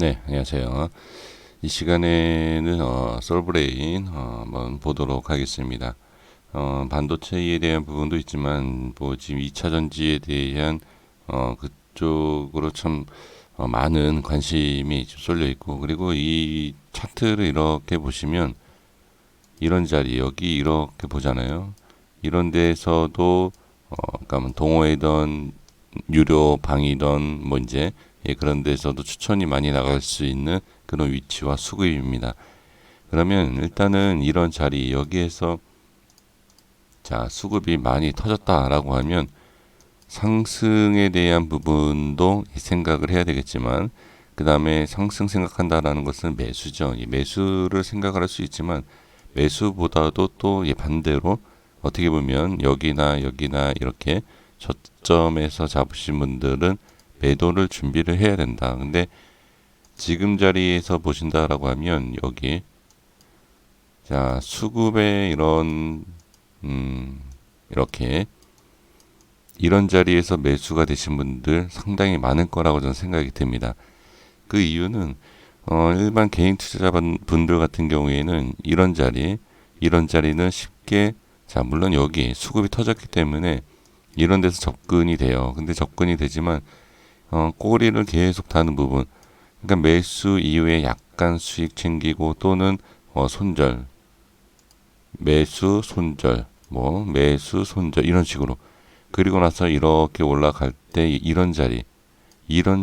네, 안녕하세요. 이 시간에는 솔브레인 한번 보도록 하겠습니다. 반도체에 대한 부분도 있지만 뭐 지금 2차 전지에 대한 그쪽으로 참 많은 관심이 쏠려 있고, 그리고 이 차트를 이렇게 보시면 이런 자리 여기 이렇게 보잖아요. 이런 데서도 그러니까 뭐 동호회든 유료 방이든 뭐 이제 그런 데서도 추천이 많이 나갈 수 있는 그런 위치와 수급입니다. 그러면 일단은 이런 자리 여기에서 자 수급이 많이 터졌다라고 하면 상승에 대한 부분도 생각을 해야 되겠지만, 그 다음에 상승 생각한다라는 것은 매수죠. 이 매수를 생각을 할 수 있지만 매수보다도 또 반대로 어떻게 보면 여기나 여기나 이렇게 저점에서 잡으신 분들은 매도를 준비를 해야 된다. 근데 지금 자리에서 보신다라고 하면 여기 자 수급의 이런 이렇게 이런 자리에서 매수가 되신 분들 상당히 많을 거라고 저는 생각이 듭니다. 그 이유는 일반 개인 투자자분들 같은 경우에는 이런 자리는 쉽게 자 물론 여기 수급이 터졌기 때문에 이런 데서 접근이 돼요. 근데 접근이 되지만 꼬리를 계속 다는 부분, 그러니까 매수 이후에 약간 수익 챙기고 또는 손절, 매수 손절, 뭐 매수 손절 이런 식으로, 그리고 나서 이렇게 올라갈 때 이런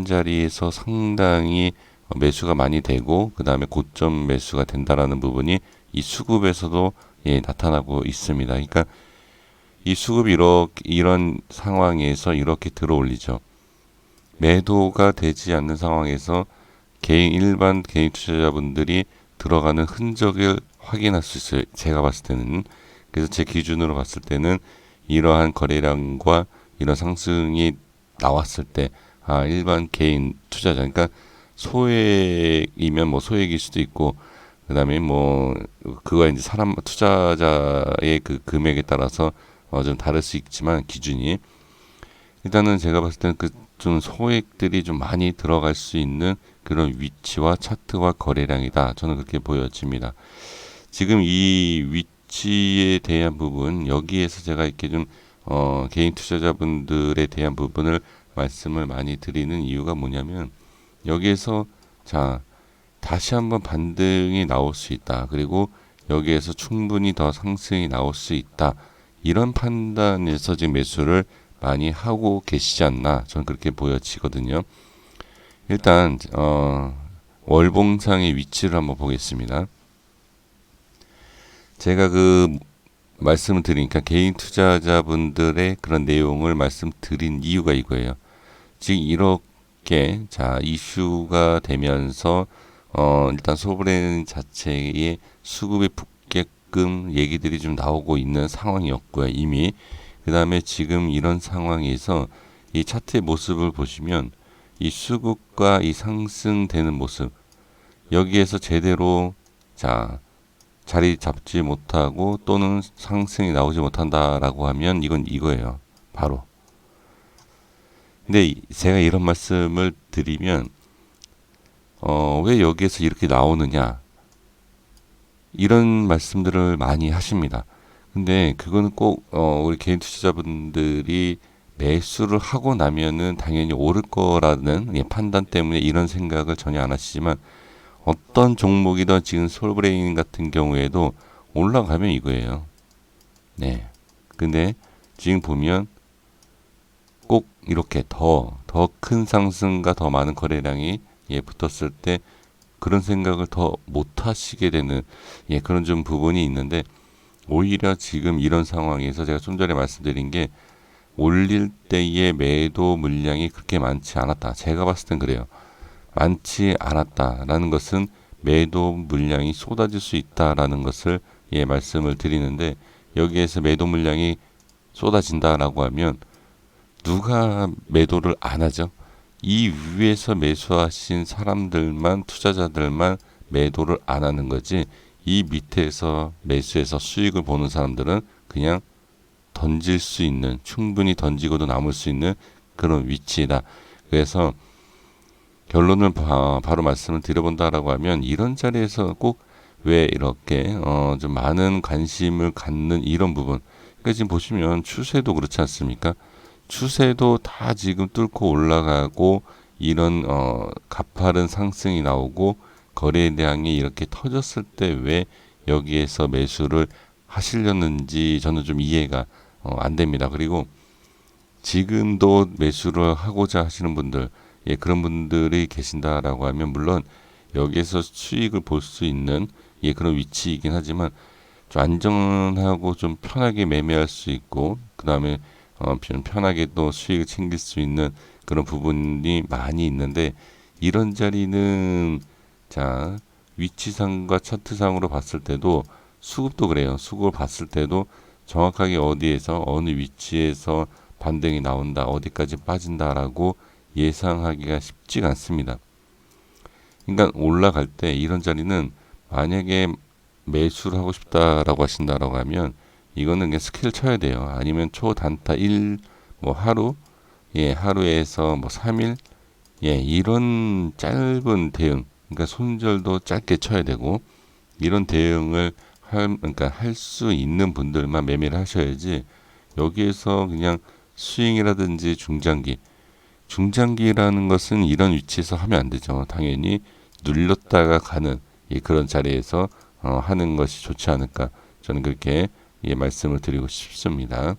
자리에서 상당히 매수가 많이 되고 그 다음에 고점 매수가 된다라는 부분이 이 수급에서도 나타나고 있습니다. 그러니까 이 수급이 이런 상황에서 이렇게 들어올리죠. 매도가 되지 않는 상황에서 일반 개인 투자자분들이 들어가는 흔적을 확인할 수 있어요. 제가 봤을 때는. 그래서 제 기준으로 봤을 때는 이러한 거래량과 이런 상승이 나왔을 때, 일반 개인 투자자, 그러니까 소액이면 뭐 소액일 수도 있고, 그 다음에 뭐, 그거 이제 투자자의 그 금액에 따라서 좀 다를 수 있지만, 기준이. 일단은 제가 봤을 때는 그 좀 소액들이 좀 많이 들어갈 수 있는 그런 위치와 차트와 거래량이다. 저는 그렇게 보여집니다. 지금 이 위치에 대한 부분, 여기에서 제가 이렇게 좀 개인 투자자분들에 대한 부분을 말씀을 많이 드리는 이유가 뭐냐면, 여기에서 자 다시 한번 반등이 나올 수 있다. 그리고 여기에서 충분히 더 상승이 나올 수 있다. 이런 판단에서 지금 매수를 많이 하고 계시지 않나, 저는 그렇게 보여지거든요. 일단 월봉상의 위치를 한번 보겠습니다. 제가 그 말씀을 드리니까 개인 투자자분들의 그런 내용을 말씀드린 이유가 이거예요. 지금 이렇게 자 이슈가 되면서 일단 소브레인 자체의 수급이 붙게끔 얘기들이 좀 나오고 있는 상황이었고요, 이미. 그 다음에 지금 이런 상황에서 이 차트의 모습을 보시면 이 수급과 이 상승되는 모습, 여기에서 제대로 자 자리 잡지 못하고 또는 상승이 나오지 못한다라고 하면 이건 이거예요. 바로. 근데 제가 이런 말씀을 드리면 왜 여기에서 이렇게 나오느냐 이런 말씀들을 많이 하십니다. 근데 그거는 꼭 우리 개인 투자자분들이 매수를 하고 나면은 당연히 오를 거라는 판단 때문에 이런 생각을 전혀 안 하시지만, 어떤 종목이든 지금 솔브레인 같은 경우에도 올라가면 이거예요. 네. 근데 지금 보면 꼭 이렇게 더 큰 상승과 더 많은 거래량이 붙었을 때 그런 생각을 더 못 하시게 되는 그런 좀 부분이 있는데, 오히려 지금 이런 상황에서 제가 좀 전에 말씀드린 게 올릴 때의 매도 물량이 그렇게 많지 않았다. 제가 봤을 땐 그래요. 많지 않았다라는 것은 매도 물량이 쏟아질 수 있다라는 것을 말씀을 드리는데, 여기에서 매도 물량이 쏟아진다라고 하면 누가 매도를 안 하죠? 이 위에서 매수하신 사람들만, 투자자들만 매도를 안 하는 거지, 이 밑에서 매수해서 수익을 보는 사람들은 그냥 던질 수 있는, 충분히 던지고도 남을 수 있는 그런 위치다. 그래서 결론을 바로 말씀을 드려본다라고 하면 이런 자리에서 꼭 왜 이렇게 좀 많은 관심을 갖는 이런 부분. 그러니까 지금 보시면 추세도 그렇지 않습니까? 추세도 다 지금 뚫고 올라가고 이런 가파른 상승이 나오고 거래량이 이렇게 터졌을 때 왜 여기에서 매수를 하시려는지 저는 좀 이해가 안 됩니다. 그리고 지금도 매수를 하고자 하시는 분들, 예, 그런 분들이 계신다라고 하면 물론 여기에서 수익을 볼 수 있는 예, 그런 위치이긴 하지만 좀 안전하고 좀 편하게 매매할 수 있고 그 다음에 좀 편하게 또 수익을 챙길 수 있는 그런 부분이 많이 있는데 이런 자리는 자 위치상과 차트상으로 봤을 때도 수급도 그래요. 수급을 봤을 때도 정확하게 어디에서 어느 위치에서 반등이 나온다, 어디까지 빠진다라고 예상하기가 쉽지가 않습니다. 그러니까 올라갈 때 이런 자리는 만약에 매수를 하고 싶다라고 하신다라고 하면 이거는 그냥 스킬 쳐야 돼요. 아니면 초단타 1, 뭐 하루, 예, 하루에서 뭐 3일, 예, 이런 짧은 대응, 그러니까 손절도 짧게 쳐야 되고 이런 대응을 그러니까 할 수 있는 분들만 매매를 하셔야지 여기에서 그냥 스윙이라든지 중장기라는 것은 이런 위치에서 하면 안 되죠. 당연히 눌렸다가 가는 그런 자리에서 하는 것이 좋지 않을까. 저는 그렇게 말씀을 드리고 싶습니다.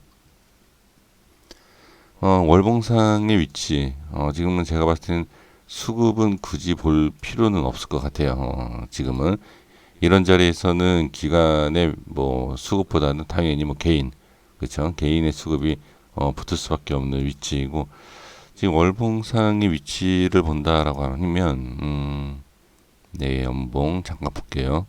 월봉상의 위치, 지금은 제가 봤을 때는 수급은 굳이 볼 필요는 없을 것 같아요. 지금은 이런 자리에서는 기관의 뭐 수급보다는 당연히 뭐 개인, 그렇죠? 개인의 수급이 붙을 수밖에 없는 위치이고 지금 월봉상의 위치를 본다라고 하면 네, 연봉 잠깐 볼게요.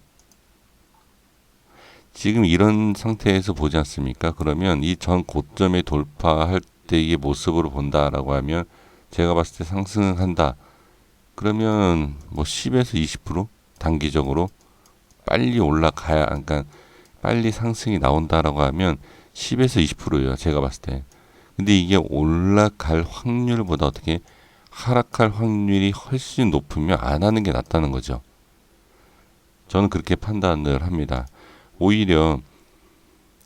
지금 이런 상태에서 보지 않습니까? 그러면 이 전 고점에 돌파할 때의 모습으로 본다라고 하면 제가 봤을 때 상승한다. 그러면 뭐 10에서 20% 단기적으로 빨리 올라가야, 그러니까 빨리 상승이 나온다라고 하면 10에서 20%예요. 제가 봤을 때. 근데 이게 올라갈 확률보다 어떻게 하락할 확률이 훨씬 높으면 안 하는 게 낫다는 거죠. 저는 그렇게 판단을 합니다. 오히려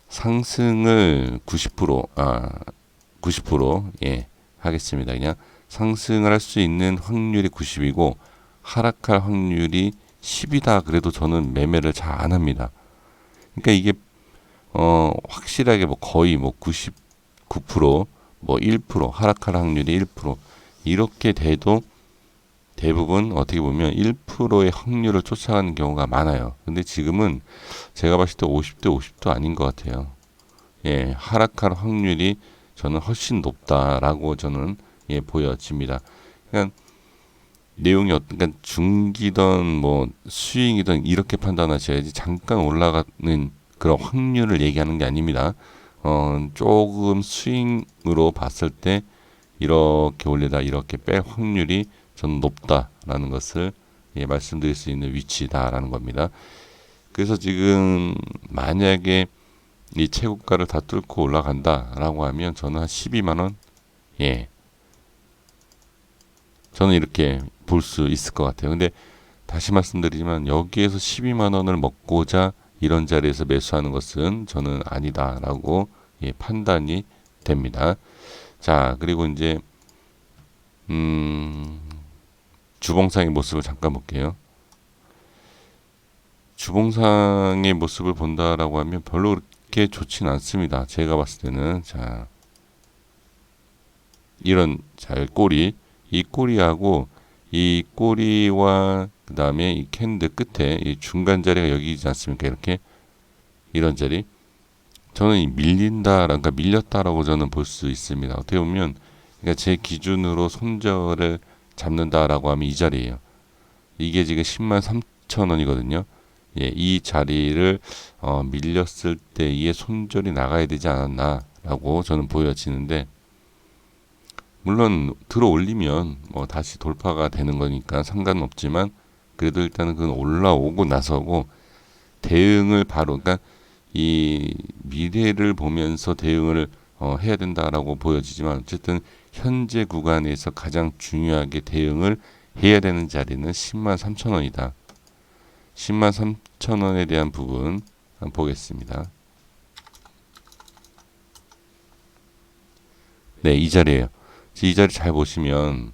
상승을 90% 예, 하겠습니다. 그냥 상승을 할 수 있는 확률이 90이고 하락할 확률이 10이다. 그래도 저는 매매를 잘 안 합니다. 그러니까 이게 확실하게 뭐 거의 뭐 99%, 뭐 1%, 하락할 확률이 1% 이렇게 돼도 대부분 어떻게 보면 1%의 확률을 쫓아가는 경우가 많아요. 근데 지금은 제가 봤을 때 50대 50도 아닌 것 같아요. 예, 하락할 확률이 저는 훨씬 높다라고 저는 보여집니다. 그러니까 내용이 그러니까 중기든 뭐 스윙이든 이렇게 판단하셔야지 잠깐 올라가는 그런 확률을 얘기하는 게 아닙니다. 조금 스윙으로 봤을 때 이렇게 올리다 이렇게 뺄 확률이 저는 높다라는 것을 말씀드릴 수 있는 위치다라는 겁니다. 그래서 지금 만약에 이 최고가를 다 뚫고 올라간다라고 하면 저는 한 12만 원, 예, 저는 이렇게 볼 수 있을 것 같아요. 근데 다시 말씀드리지만 여기에서 12만 원을 먹고자 이런 자리에서 매수하는 것은 저는 아니다라고 판단이 됩니다. 자, 그리고 이제 주봉상의 모습을 잠깐 볼게요. 주봉상의 모습을 본다라고 하면 별로 그렇게 좋진 않습니다. 제가 봤을 때는 자 이런 꼬리, 이 꼬리하고 이 꼬리와 그 다음에 이 캔들 끝에 이 중간 자리가 여기지 않습니까? 이렇게 이런 자리. 저는 이 그러니까 밀렸다라고 저는 볼 수 있습니다. 어떻게 보면 그러니까 제 기준으로 손절을 잡는다라고 하면 이 자리예요. 이게 지금 10만 3천 원이거든요. 예, 이 자리를 밀렸을 때의 손절이 나가야 되지 않았나라고 저는 보여지는데 물론 들어 올리면 뭐 다시 돌파가 되는 거니까 상관은 없지만 그래도 일단은 그건 올라오고 나서고 대응을 바로 그러니까 이 미래를 보면서 대응을 해야 된다라고 보여지지만 어쨌든 현재 구간에서 가장 중요하게 대응을 해야 되는 자리는 10만 3천 원이다. 10만 3천 원에 대한 부분 한번 보겠습니다. 네, 이 자리예요. 이 자리 잘 보시면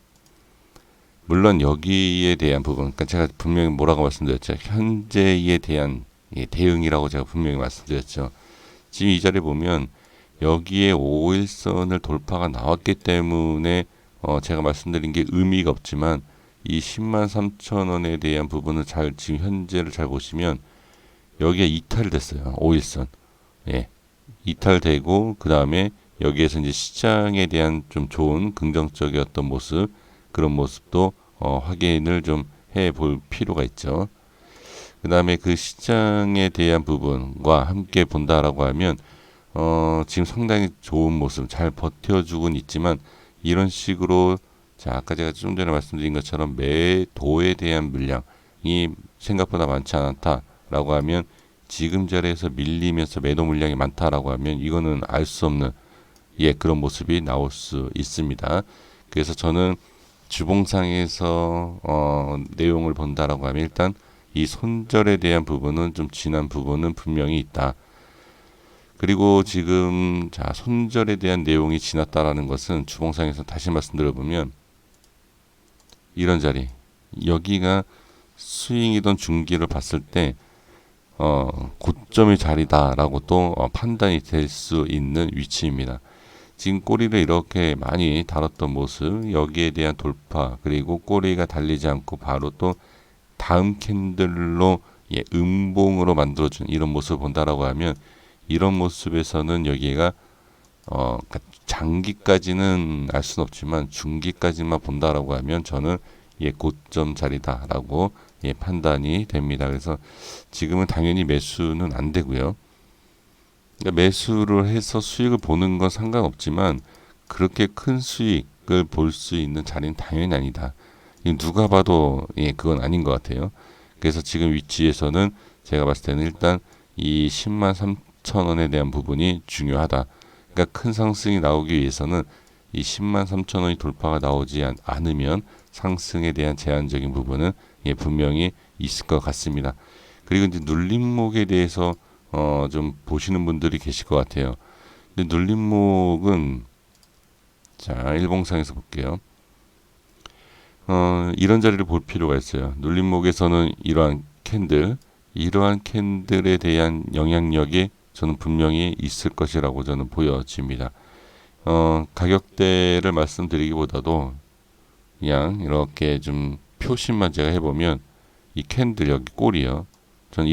물론 여기에 대한 부분, 그러니까 제가 분명히 뭐라고 말씀드렸죠. 현재에 대한 대응이라고 제가 분명히 말씀드렸죠. 지금 이 자리 보면 여기에 5일선을 돌파가 나왔기 때문에 제가 말씀드린 게 의미가 없지만 이 10만 3천 원에 대한 부분을 잘 지금 현재를 잘 보시면 여기에 이탈됐어요. 5일선. 예. 이탈되고 그 다음에 여기에서 이제 시장에 대한 좀 좋은 긍정적이었던 모습, 그런 모습도 확인을 좀 해 볼 필요가 있죠. 그 다음에 그 시장에 대한 부분과 함께 본다라고 하면 지금 상당히 좋은 모습 잘 버텨주곤 있지만 이런 식으로 자 아까 제가 좀 전에 말씀드린 것처럼 매도에 대한 물량이 생각보다 많지 않다라고 하면 지금 자리에서 밀리면서 매도 물량이 많다라고 하면 이거는 알 수 없는 그런 모습이 나올 수 있습니다. 그래서 저는 주봉상에서 내용을 본다라고 하면 일단 이 손절에 대한 부분은 좀 지난 부분은 분명히 있다. 그리고 지금 자 손절에 대한 내용이 지났다라는 것은 주봉상에서 다시 말씀드려보면 이런 자리 여기가 스윙이던 중기를 봤을 때 고점의 자리다라고 또 판단이 될 수 있는 위치입니다. 지금 꼬리를 이렇게 많이 달았던 모습 여기에 대한 돌파 그리고 꼬리가 달리지 않고 바로 또 다음 캔들로 음봉으로 만들어준 이런 모습을 본다라고 하면 이런 모습에서는 여기가 장기까지는 알 수는 없지만 중기까지만 본다라고 하면 저는 고점 자리다라고 판단이 됩니다. 그래서 지금은 당연히 매수는 안 되고요. 그러니까 매수를 해서 수익을 보는 건 상관없지만 그렇게 큰 수익을 볼 수 있는 자리는 당연히 아니다. 누가 봐도 그건 아닌 것 같아요. 그래서 지금 위치에서는 제가 봤을 때는 일단 이 10만 3천 원에 대한 부분이 중요하다. 그러니까 큰 상승이 나오기 위해서는 이 10만 3천 원이 돌파가 나오지 않으면 상승에 대한 제한적인 부분은 분명히 있을 것 같습니다. 그리고 이제 눌림목에 대해서 좀 보시는 분들이 계실 것 같아요. 근데 눌림목은 자 일봉상에서 볼게요. 이런 자리를 볼 필요가 있어요. 눌림목에서는 이러한 캔들에 대한 영향력이 저는 분명히 있을 것이라고 저는 보여집니다. 가격대를 말씀드리기보다도 그냥 이렇게 좀 표시만 제가 해보면 이 캔들 여기 꼬리요. 저는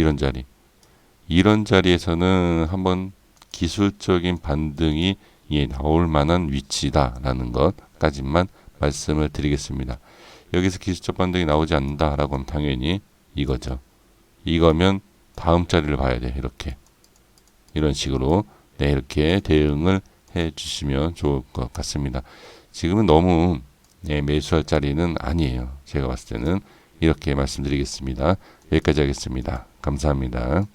이런 자리에서는 한번 기술적인 반등이 나올 만한 위치다라는 것까지만 말씀을 드리겠습니다. 여기서 기술적 반등이 나오지 않는다라고 하면 당연히 이거죠. 이거면 다음 자리를 봐야 돼. 이런 식으로 이렇게 대응을 해 주시면 좋을 것 같습니다. 지금은 너무 매수할 자리는 아니에요. 제가 봤을 때는 이렇게 말씀드리겠습니다. 여기까지 하겠습니다. 감사합니다.